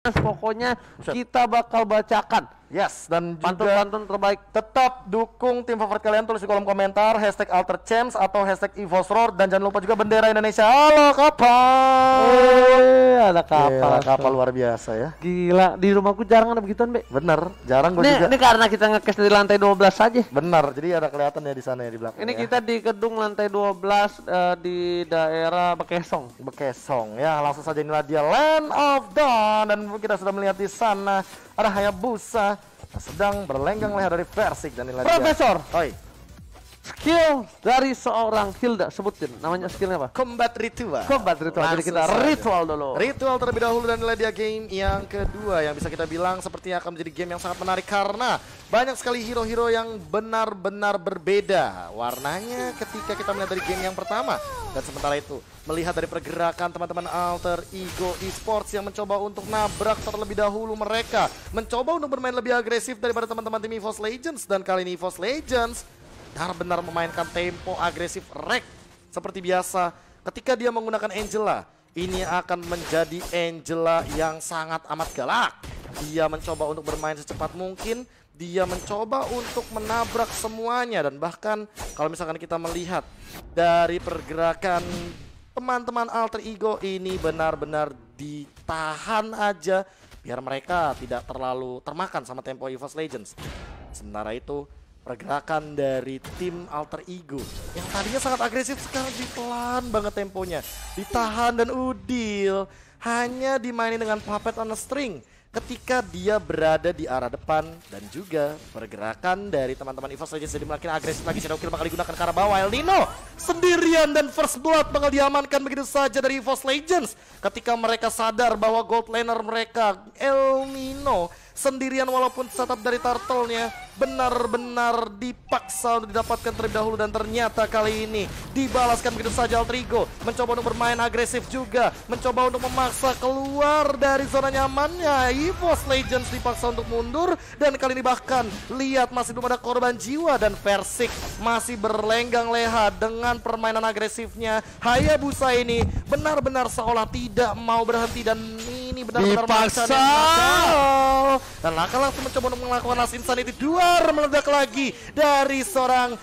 Pokoknya kita bakal bacakan. Yes, dan juga pantun-pantun terbaik. Tetap dukung tim favorit kalian, tulis di kolom komentar hashtag #AlterChamps atau hashtag #EVOSRoar, dan jangan lupa juga bendera Indonesia. Halo kapal. Ada kapal. Kapal luar biasa ya. Gila, di rumahku jarang ada begituan, Be. Bener, jarang gue juga. Ini karena kita nge-cash di lantai 12 saja. Bener, jadi ada kelihatan ya di sana ya di belakang. Ini ya. kita di gedung lantai 12 di daerah Bekesong. Bekesong ya, langsung saja inilah dia Land of Dawn, dan kita sudah melihat di sana ada Hayabusa sedang berlenggang leher dari Versik, dan inilah Profesor. dia. Oi. Skill dari seorang Hilda, sebutin namanya skillnya apa? Combat Ritual. Combat Ritual. Jadi kita ritual dulu. Ritual terlebih dahulu, dan inilah dia game yang kedua yang bisa kita bilang sepertinya akan menjadi game yang sangat menarik karena banyak sekali hero-hero yang benar-benar berbeda warnanya ketika kita melihat dari game yang pertama. Dan sementara itu melihat dari pergerakan teman-teman Alter Ego Esports yang mencoba untuk nabrak terlebih dahulu, mereka mencoba untuk bermain lebih agresif daripada teman-teman tim EVOS Legends, dan kali ini EVOS Legends benar-benar memainkan tempo agresif rek seperti biasa. Ketika dia menggunakan Angela, ini akan menjadi Angela yang sangat amat galak. Dia mencoba untuk bermain secepat mungkin, dia mencoba untuk menabrak semuanya, dan bahkan kalau misalkan kita melihat dari pergerakan teman-teman Alter Ego ini benar-benar ditahan aja biar mereka tidak terlalu termakan sama tempo EVOS Legends. Sementara itu pergerakan dari tim Alter Ego yang tadinya sangat agresif sekarang pelan banget temponya, ditahan, dan Udil hanya dimainin dengan puppet on a string ketika dia berada di arah depan. Dan juga pergerakan dari teman-teman EVOS Legends jadi makin agresif lagi. Shadow Kill bakal digunakan ke arah bawah. El Nino sendirian dan First Blood bakal diamankan begitu saja dari EVOS Legends ketika mereka sadar bahwa gold laner mereka El Nino sendirian, walaupun setup dari turtle-nya benar-benar dipaksa untuk didapatkan terlebih dahulu, dan ternyata kali ini dibalaskan begitu saja. Alter Ego mencoba untuk bermain agresif juga, mencoba untuk memaksa keluar dari zona nyamannya. EVOS Legends dipaksa untuk mundur, dan kali ini bahkan lihat masih belum ada korban jiwa, dan Versik masih berlenggang leha dengan permainan agresifnya. Hayabusa ini benar-benar seolah tidak mau berhenti, dan ini benar-benar dipaksa. Dan Laka langsung mencoba untuk melakukan Last Insanity, duar meledak lagi dari seorang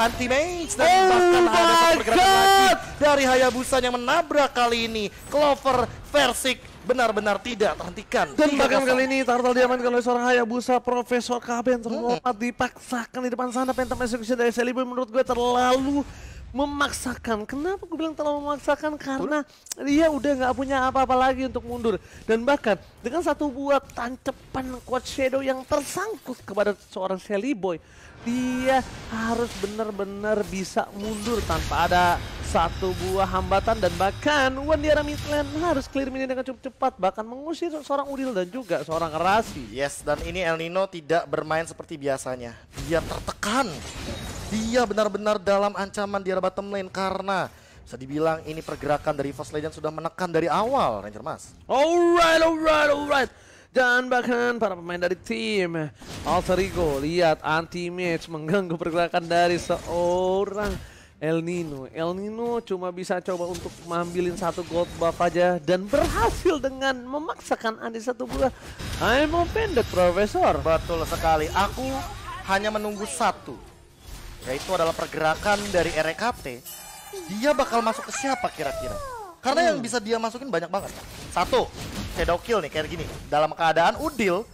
anti mage, dan bahkan ada satu pergerakan lagi dari Hayabusa yang menabrak kali ini Clover. Versik benar-benar tidak terhentikan. Dan bahkan kali ini Turtle diamankan oleh seorang Hayabusa. Profesor KB yang terhormat dipaksakan di depan sana. Phantom Execution dari Celebi menurut gue terlalu memaksakan. Kenapa gue bilang terlalu memaksakan? Karena dia udah nggak punya apa-apa lagi untuk mundur. Dan bahkan dengan satu buah tancepan Quad Shadow yang tersangkut kepada seorang Shelly Boy, dia harus benar-benar bisa mundur tanpa ada satu buah hambatan. Dan bahkan Wandiara Midland harus clear minion dengan cukup cepat, bahkan mengusir seorang Udil dan juga seorang Rasi. Yes, dan ini El Nino tidak bermain seperti biasanya. Dia tertekan. Dia benar-benar dalam ancaman di arah bottom lane karena bisa dibilang ini pergerakan dari EVOS Legends sudah menekan dari awal, Ranger Mas. Alright. Dan bahkan para pemain dari tim Alter Ego lihat anti-mage mengganggu pergerakan dari seorang El Nino. El Nino cuma bisa coba untuk mengambilin satu gold buff aja, dan berhasil dengan memaksakan anti satu buah. I'm offended, Profesor. Betul sekali. Aku hanya menunggu satu, yaitu adalah pergerakan dari RKT. Dia bakal masuk ke siapa kira-kira? Karena yang bisa dia masukin banyak banget. Satu, Shadow Kill nih kayak gini. Dalam keadaan Udil,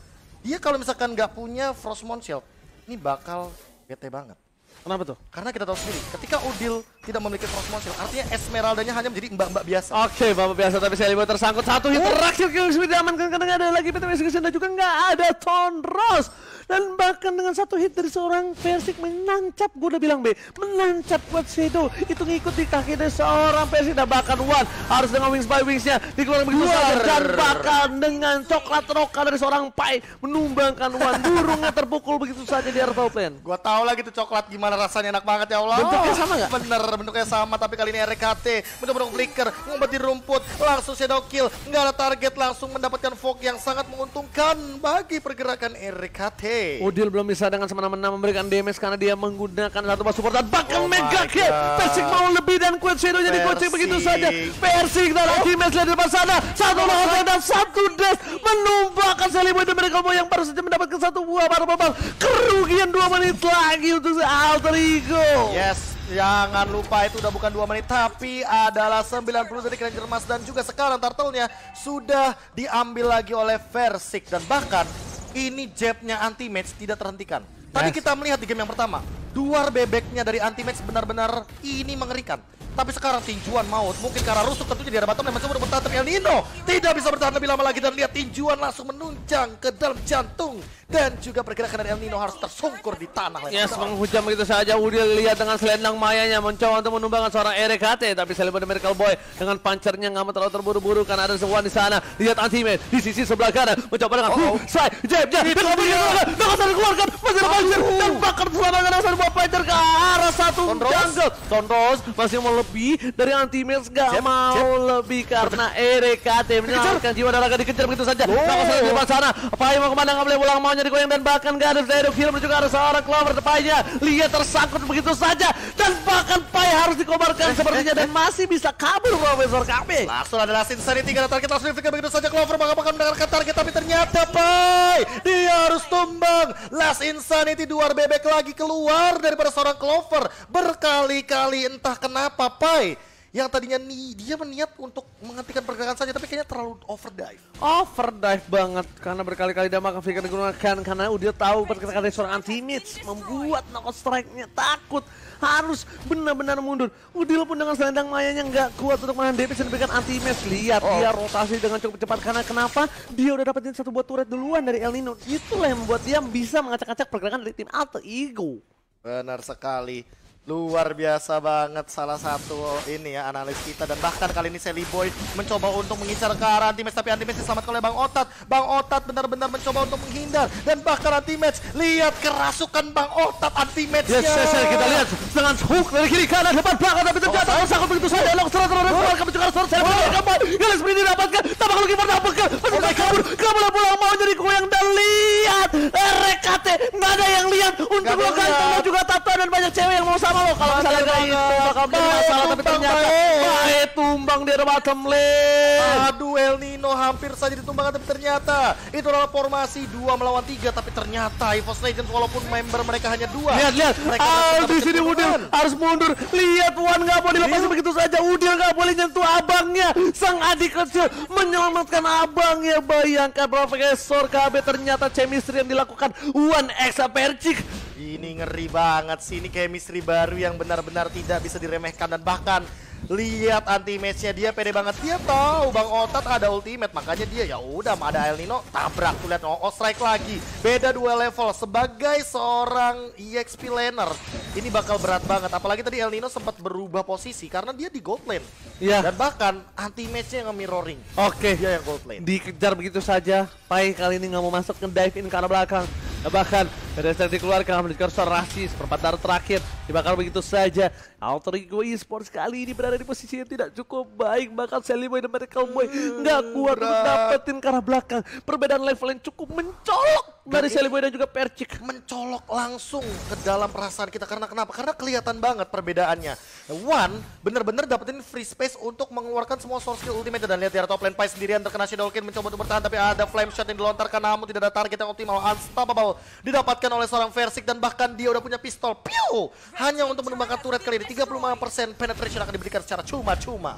dia kalau misalkan nggak punya Frostmourne Shield, ini bakal bete banget. Kenapa tuh? Karena kita tahu sendiri, ketika Udil tidak memiliki Frostmourne Shield, artinya Esmeraldanya hanya menjadi mbak-mbak biasa. Oke, mbak biasa, tapi Shelly Boy tersangkut. Satu hit terakhir Kill Switch diamankan karena nggak ada lagi Phantom Execution, dan juga nggak ada Tonros. Dan bahkan dengan satu hit dari seorang Versik menancap, gue udah bilang menancap Quad Shadow, itu ngikut di kaki dari seorang Versik. Dan bahkan One harus dengan Wings by Wingsnya dikeluarkan begitu saja, dan bahkan dengan coklat roka dari seorang Pai menumbangkan One. Burungnya terpukul begitu saja di area top lane. Gua tahu lagi tuh coklat gimana rasanya, enak banget ya Allah. Bentuknya sama nggak? Bener, bentuknya sama, tapi kali ini RKT mencoba flicker, ngumpet di rumput, langsung Shadow Kill, nggak ada target, langsung mendapatkan fog yang sangat menguntungkan bagi pergerakan RKT. Udil belum bisa dengan semena-mena memberikan damage karena dia menggunakan satu bus support dan bahkan mega kill. Persik mau lebih dan Queen Shadow jadi goceng begitu saja. Persik dan Ultimate lihat di depan sana. Satu lawan dan satu dash menumbangkan Celeboy dan mereka yang baru saja mendapatkan satu buah barbel. Kerugian 2 menit lagi untuk Alter Ego. Yes. Jangan lupa itu udah bukan 2 menit tapi adalah 90 dari Ranger Mas dan juga sekarang turtle-nya sudah diambil lagi oleh Versik dan bahkan ini jabnya Anti-Match tidak terhentikan. Tadi kita melihat di game yang pertama, duar bebeknya dari Anti-Match benar-benar ini mengerikan. Tapi sekarang tinjuan maut, mungkin karena rusuk tentunya di arah bottom dan mencoba bertahan tapi El Nino tidak bisa bertahan lebih lama lagi dan lihat tinjuan langsung menunjang ke dalam jantung. Dan juga pergerakan dari El Nino harus tersungkur di tanah. Yes, menghujam begitu saja. Udil lihat dengan selendang mayanya mencoba untuk menumbangkan seorang RKT. Tapi Celeboy dan Miracle Boy dengan pancernya nggak mau terlalu terburu-buru karena ada sebuah di sana. Lihat Anti-Match di sisi sebelah kanan mencoba dengan slide, jab, Nakasar keluarkan, pancer dan bakar selangangan asal buat pancer ke arah satu jungle. Sondros masih mau lebih dari Anti-Match, nggak mau lebih karena RKT menyelamatkan jiwa dan raga dikejar begitu saja. Nakasar di depan sana. Pai mau kemana, nggak boleh pulang, mau jadi goyang dan bahkan gak ada Zero Kill juga ada seorang Clover tepatnya. Lihat tersangkut begitu saja dan bahkan Pai harus dikobarkan sepertinya dan masih bisa kabur Profesor KB. Langsung ada Last Insanity, gak ada target langsung dipikir begitu saja. Clover bahkan mendengarkan target tapi ternyata Pai dia harus tumbang. Last Insanity duar bebek lagi keluar daripada seorang Clover berkali-kali entah kenapa Pai yang tadinya dia berniat untuk menghentikan pergerakan saja tapi kayaknya terlalu overdrive banget karena berkali-kali dia makan Flicker digunakan karena udah tahu pergerakan dari seorang Anti-Match membuat knockout strike-nya takut harus benar-benar mundur. Udil pun dengan selendang mayanya nggak kuat untuk menahan damage dan diberikan Anti-Match. Lihat dia rotasi dengan cukup cepat karena kenapa dia udah dapetin satu buah turret duluan dari El Nino. Itulah yang membuat dia bisa mengacak-acak pergerakan dari tim Alter Ego. Benar sekali. Luar biasa banget salah satu ini ya analis kita dan bahkan kali ini Celeboy mencoba untuk mengincar ke arah Anti-Match tapi Anti-Match diselamatkan oleh Bang Otat. Bang Otat benar-benar mencoba untuk menghindar dan bahkan Anti-Match lihat kerasukan Bang Otat Anti-Match-nya. Yes, kita lihat dengan hook dari kiri kanan depan belakang tapi ternyata tersangkut begitu saja. Longsor keluar kami juga suara Celeboy galis beri didapatkan tambah kalau Gimor dapatkan masih kabur pulang mau jadi goyang dan lihat RKT nggak ada yang lihat untuk lokal juga Tata dan banyak cewek yang mau sama lo. Kalau misalnya gak itu bakal menjadi masalah tapi ternyata Pai tumbang di bottom lane. Aduh El Nino hampir saja ditumbangkan tapi ternyata itu adalah formasi 2 melawan 3 tapi ternyata EVOS Legends walaupun member mereka hanya 2. Lihat di sini Udil harus mundur. Lihat Wan gak boleh dilepas begitu saja. Udil gak boleh nyentuh abangnya. Sang adik kecil menyelamatkan abangnya. Bayangkan Profesor KB ternyata chemistry yang dilakukan Wan X Versik. Ini ngeri banget sih, ini chemistry baru yang benar-benar tidak bisa diremehkan dan bahkan lihat Anti-Match-nya dia pede banget. Dia tahu Bang Otat ada ultimate makanya dia ya udah ada El Nino tabrak tuh lihat strike lagi. Beda 2 level sebagai seorang EXP laner. Ini bakal berat banget apalagi tadi El Nino sempat berubah posisi karena dia di gold lane. Dan bahkan Anti-Match-nya yang mirroring. Dia yang gold lane. Dikejar begitu saja. Pai kali ini nggak mau masuk ke dive in ke arah belakang. Bahkan ada yang dikeluarkan menuju kursor rasis perempatan terakhir dibakar begitu saja. Alter Ego Esports kali ini berada di posisi yang tidak cukup baik. Bahkan Celeboy dan Miracle Boy nggak kuat untuk dapetin ke arah belakang. Perbedaan level yang cukup mencolok dari Celeboy dan juga Versik. Mencolok langsung ke dalam perasaan kita karena kenapa? Karena kelihatan banget perbedaannya. One bener-bener dapetin free space untuk mengeluarkan semua source skill ultimate dan lihat di arah top lane Pai sendirian terkena Shadow King mencoba untuk bertahan tapi ada flame shot yang dilontarkan namun tidak ada target yang optimal. Unstoppable didapatkan oleh seorang Versik dan bahkan dia udah punya pistol. Piu! Hanya untuk menumbangkan turret kali ini 35% penetration akan diberikan secara cuma-cuma.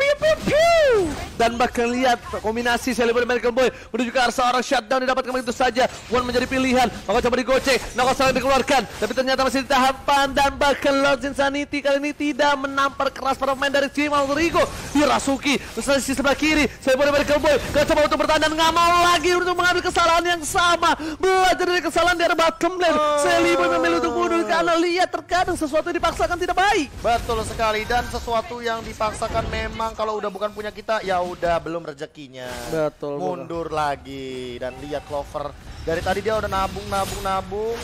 Dan bahkan lihat kombinasi Celeboy dan Miracle Boy menuju ke arah seorang shutdown didapatkan begitu saja. One menjadi pilihan, maka coba digocek, knockout strike dikeluarkan tapi ternyata masih ditahan dan bahkan Lord Insanity kali ini tidak menampar keras para pemain dari tim Alter Ego. Dirasuki sisi sebelah kiri Celeboy dan Miracle Boy coba untuk bertahan dan nggak mau lagi untuk mengambil kesalahan yang sama. Belajar dari kesalahan dari bottom lane Celebi memilih untuk mundur karena lihat terkadang sesuatu yang dipaksakan tidak baik. Betul sekali, dan sesuatu yang dipaksakan memang kalau udah bukan punya kita ya udah belum rezekinya. Betul. Mundur lagi, dan lihat Clover dari tadi dia udah nabung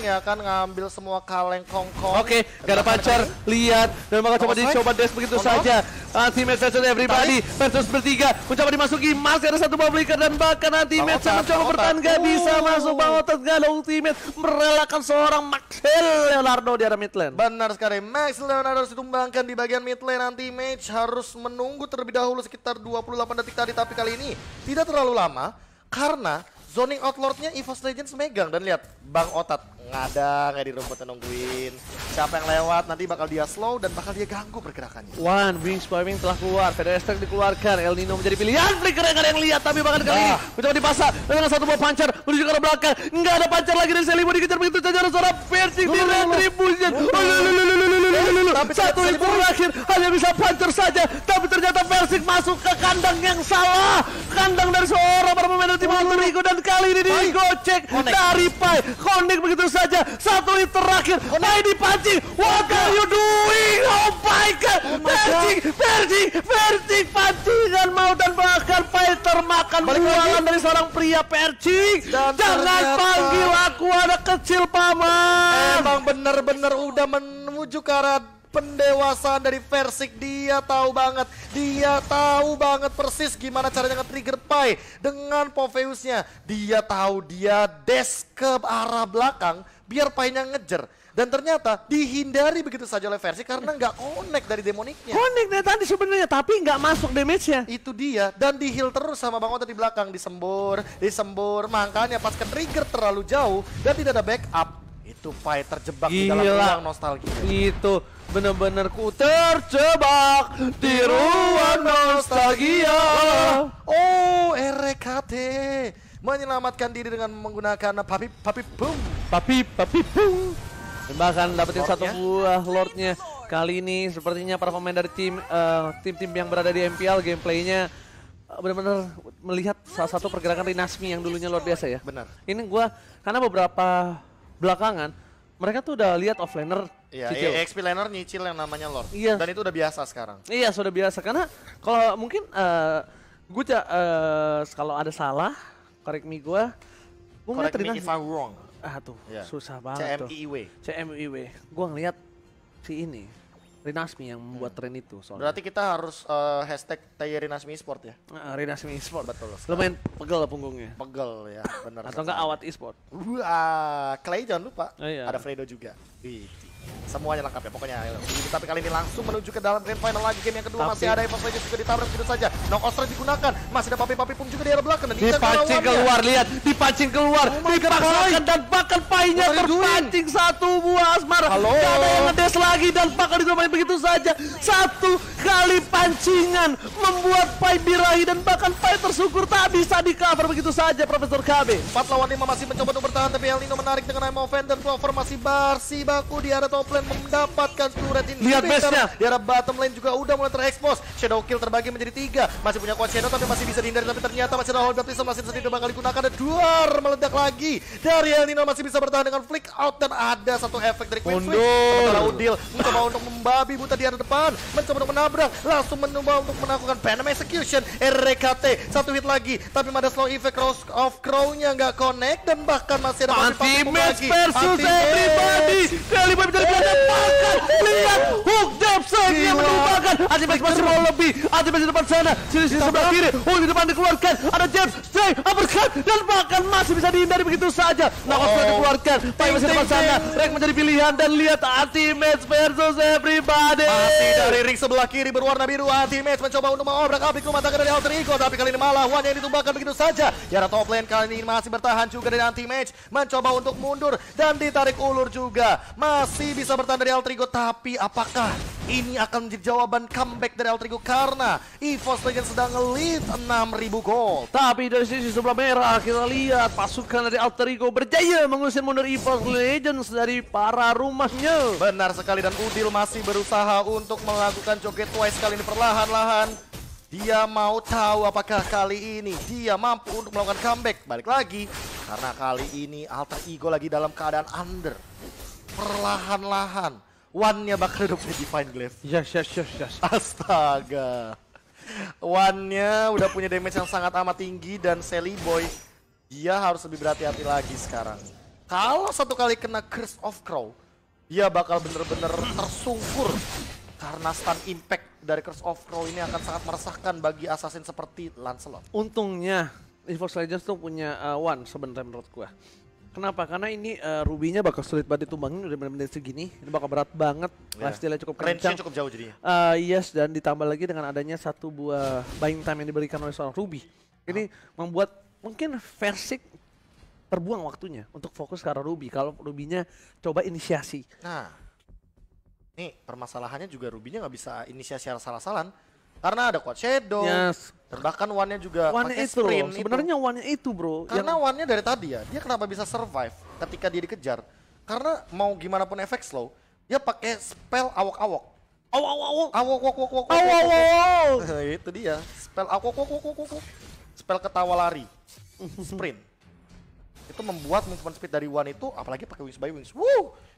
ya kan, ngambil semua kaleng kongkong. Oke, gak ada pacar, lihat dan bakal coba dicoba dash begitu saja. Teammate versus everybody versus bertiga mencoba dimasuki, masih ada satu publiker dan bahkan teammate mencoba bertahan gak bisa masuk. Bang Otat galau, ultimate merelakan seorang Maxel Leonardo di arah mid lane. Benar sekali, Max Leonardo harus ditumbangkan di bagian mid lane. Anti-Mage harus menunggu terlebih dahulu sekitar 28 detik tadi, tapi kali ini tidak terlalu lama karena zoning outlordnya EVOS Legends megang. Dan lihat Bang Otat ngadang di rumput nungguin siapa yang lewat, nanti bakal dia slow dan bakal dia ganggu pergerakannya. One Wings Swarming telah keluar, Feather Stack dikeluarkan, El Nino menjadi pilihan. Flicker yang ada yang lihat, tapi bahkan kali ini mencoba dipasang dengan satu buah pancar menuju ke arah belakang. Nggak ada pancar lagi dari Celebi, dikejar begitu saja ada seorang Versing di retribution. Satu itu terakhir hanya bisa pancar saja, tapi ternyata Versing masuk ke kandang yang salah, kandang dari seorang para pemain tim Alter Ego, dan kali ini digocek dari Pai. Connect begitu saja, satu hit terakhir, Pai dipancing. What are you doing? Oh my god, Versing pancingan mau, dan bahkan Pai termakan bualan dari seorang pria Versing. Jangan panggil aku anak kecil paman. Emang bener-bener udah menuju ke arah pendewasaan dari Versing. Dia tahu banget persis gimana caranya nge-trigger Pai dengan Popheusnya. Dia tahu dia dash ke arah belakang biar Pai-nya ngejar. Dan ternyata dihindari begitu saja oleh Versing karena nggak connect dari demoniknya. Connect tadi sebenarnya, tapi nggak masuk damage-nya. Itu dia, dan di heal terus sama Bang Otat di belakang, disembur. Makanya pas ke-trigger terlalu jauh dan tidak ada backup, itu Pai terjebak di dalam ruang nostalgia. Itu bener-bener ku terjebak di ruang nostalgia. Oh, RKT menyelamatkan diri dengan menggunakan papi boom. Dan bahkan dapetin satu buah Lordnya. Kali ini sepertinya para pemain dari tim-tim yang berada di MPL gameplaynya benar-benar melihat salah satu pergerakan Rinasmi yang dulunya luar biasa ya. Benar. Ini gua karena beberapa belakangan mereka tuh udah lihat offlaner Iya, XP laner nyicil yang namanya Lord. Iya. Dan itu udah biasa sekarang. Iya, sudah biasa karena kalau mungkin gue kalau ada salah, correct me gue ngeliat Correct me if I'm wrong. Tuh, Yeah. susah banget tuh. CMIW. Gue ngeliat si ini, Rinasmi yang membuat tren itu soalnya. Berarti kita harus hashtag Rinasmi Esport ya? Rinasmi Esport. Betul. Lumayan pegel punggungnya. Pegel ya, benar. Atau enggak Awat Esport. Clay jangan lupa. Iya. Ada Fredo juga. Semuanya lengkap ya pokoknya. Tapi kali ini langsung menuju ke dalam grand final lagi. Game yang kedua masih ada EVOS Legends juga ditabrak begitu saja. Knock Ostrich digunakan. Masih ada papi pum juga di arah belakang. Dan dipancing keluar, lihat. Dipancing keluar. Dipaksakan dan bahkan Pai-nya terpancing satu buah asmara. Gak ada yang ngedes lagi dan bakal ditumpahin begitu saja. Satu kali pancingan membuat Pai birahi dan bahkan Pai tersyukur tak bisa di cover begitu saja Profesor KB. 4 lawan 5 masih mencoba untuk bertahan, tapi El Nino menarik dengan Imo Fan dan Clover masih baku di arah top lane mendapatkan turret ini. Lihat base-nya. Di arah bottom lane juga udah mulai terekspos. Shadow kill terbagi menjadi 3. Masih punya kuat Shadow tapi masih bisa dihindari, tapi ternyata masih ada hold baptism masih sedikit bakal digunakan. Ada Duar meledak lagi. Dari El Nino masih bisa bertahan dengan flick out dan ada satu efek dari Queen Switch. Sementara Udil mencoba untuk membabi buta di arah depan, mencoba untuk menabrak, langsung mencoba untuk melakukan Venom Execution. RKT satu hit lagi, tapi ada slow effect of Crow-nya nggak connect dan bahkan masih ada Anti-Match versus everybody. Celebi menjadi belakang, bahkan lihat hook Depsek yang menumbangkan. Anti-Match masih mau lebih. Anti-Match di depan sana, sini sebelah kiri. Di depan dikeluarkan. Ada James, Stray, uppercut dan bahkan masih bisa dihindari begitu saja. Nakos sudah dikeluarkan. Pai masih di depan sana. Rek menjadi pilihan dan lihat Anti-Match versus everybody. Masih dari ring sebelah kiri berwarna biru. Anti-Match mencoba untuk mengobrak-abrik rumah tangga dari Alter Ego, tapi kali ini malah Wan yang ditumbangkan begitu saja. Di arah top lane kali ini masih bertahan juga dari Anti-Match, mencoba untuk mundur dan ditarik ulur juga. Masih bisa bertahan dari Alter Ego, tapi apakah ini akan menjadi jawaban comeback dari Alter Ego karena EVOS Legends sedang nge-lead 6.000 gold. Tapi dari sisi sebelah merah kita lihat pasukan dari Alter Ego berjaya mengusir mundur EVOS Legends dari para rumahnya. Benar sekali, dan Udil masih berusaha untuk melakukan joget twice kali ini perlahan-lahan. Dia mau tahu apakah kali ini dia mampu untuk melakukan comeback. Balik lagi, Karena kali ini Alter Ego lagi dalam keadaan under. Perlahan-lahan One-nya bakal hidup di Divine Glaive. Yes. Astaga. One-nya udah punya damage yang sangat amat tinggi dan Sally Boy dia harus lebih berhati-hati lagi sekarang. Kalau satu kali kena Curse of Crow, dia bakal bener-bener tersungkur. Karena stun impact dari Curse of Crow ini akan sangat meresahkan bagi assassin seperti Lancelot. Untungnya EVOS Legends tuh punya One sebenarnya menurut gua. Kenapa? Karena ini Ruby-nya bakal sulit banget ditumbangin udah benar-benar segini. Ini bakal berat banget. Lifesteal-nya cukup kencang. Range-nya cukup jauh jadinya. Yes, dan ditambah lagi dengan adanya satu buah buying time yang diberikan oleh seorang Ruby. Ini membuat mungkin Versik terbuang waktunya untuk fokus ke arah Ruby. Kalau Ruby-nya coba inisiasi. Nah, nih permasalahannya juga Ruby-nya nggak bisa inisiasi salah-salahan. Karena ada Quad Shadow. Yes. Dan bahkan One-nya juga One-nya pakai itu sprint. sebenarnya One-nya itu bro. Karena One-nya dari tadi ya, dia kenapa bisa survive ketika dia dikejar? Karena mau gimana pun efek slow, dia pakai spell awok-awok. Awok. Itu dia, spell awok. Spell ketawa lari, sprint. Itu membuat movement speed dari One itu, apalagi pakai Wings by Wings.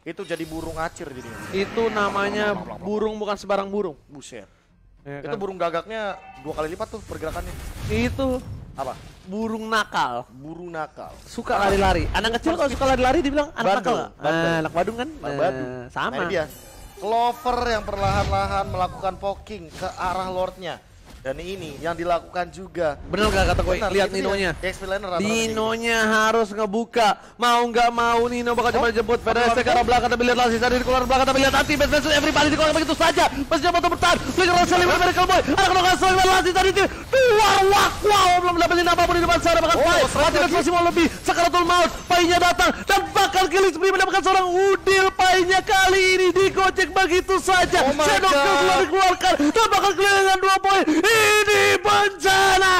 Itu jadi burung acir jadinya. Itu namanya burung bukan sebarang burung. Buset. Ya Itu kan? burung gagaknya 2 kali lipat tuh pergerakannya. Itu Apa? burung nakal. Burung nakal. Suka lari-lari. Anak kecil kalau suka lari-lari dibilang anak Bandel, nakal. bandel. Anak Badung kan? Badung. Sama. Nah, ini dia. Clover yang perlahan-lahan melakukan poking ke arah Lordnya. Dan ini yang dilakukan juga. Bener gak kata gue? Benar, Lihat itu Ninonya. dia. XP laner rata-rata Dinonya harus ngebuka. Mau nggak mau Nino bakal coba jemput PDS ke arah belakang. Tapi lihat Lasis tadi di keluar belakang. Tapi lihat anti-base versus everybody di keluar begitu saja. Masih coba untuk bertahan. Flicker Rosali dari Miracle Boy. Ada kena kasih oleh Lasis tadi. Keluar wow. Belum dapetin apapun di depan sana. Bahkan Pai. Anti-base masih mau lebih. Sakaratul Maut. Painya datang. Dan bakal killing spree mendapatkan seorang Udil. Painya kali ini digocek begitu saja. Shadow Kill sudah dikeluarkan. Dan bakal clear dengan 2 poin. Ini bencana.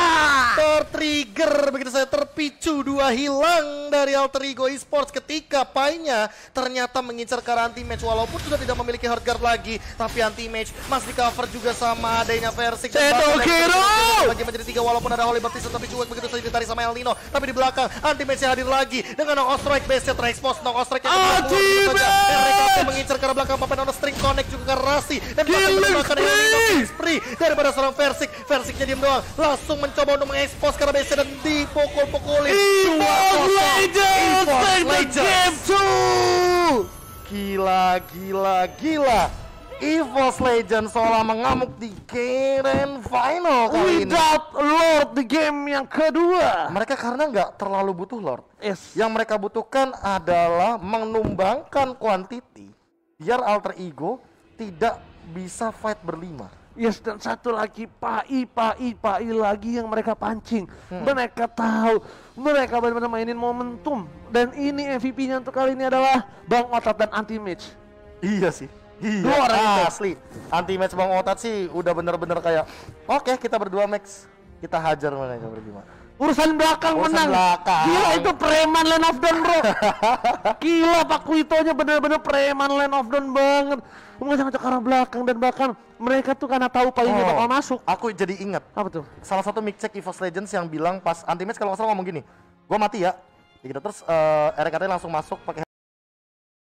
Tertrigger begitu saya terpicu 2 hilang dari Alter Ego Esports ketika Painya ternyata mengincar ke arah anti-match walaupun sudah tidak memiliki hard guard lagi, tapi anti-match masih di cover juga sama adanya Versik. Shadow Hero lagi menjadi 3 walaupun ada Holy Baptist tapi cuek begitu saja ditarik sama El Nino, tapi di belakang anti-match hadir lagi dengan Knock Strike base-nya terekspos. Knock Strike yang RKP mengincar ke arah belakang Papenono string connect juga ke Rasi dan menemukan El Nino spree daripada seorang Versik. Versiknya diam doang, langsung mencoba untuk mengekspos karena base dan dipukul-pukulin. EVOS Legends game 2. Gila. EVOS Legends seolah mengamuk di Grand Final kali ini. Without Lord di game yang kedua. Mereka karena nggak terlalu butuh Lord. Yes. Yang mereka butuhkan adalah menumbangkan quantity biar Alter Ego tidak bisa fight berlima. Yes, dan satu lagi Pai lagi yang mereka pancing. Mereka tahu, mereka benar-benar mainin momentum. Dan ini MVP-nya untuk kali ini adalah Bang Otat dan Anti-Match. Iya sih. Iya, Dua orang itu. asli. Anti-match Bang Otat sih udah bener-bener kayak oke, kita berdua Max. Kita hajar mereka berdua. Urusan belakang menang. Gila itu preman Land of Dawn bro. Gila Pak Kuitonya bener-bener preman Land of Dawn banget. Mengejar ke arah belakang dan bahkan mereka tuh karena tahu Painya bakal masuk. Aku jadi ingat. Apa tuh? Salah satu mic check EVOS Legends yang bilang pas anti-match kalau nggak salah ngomong gini. Gua mati ya. Gitu terus RKT langsung masuk pakai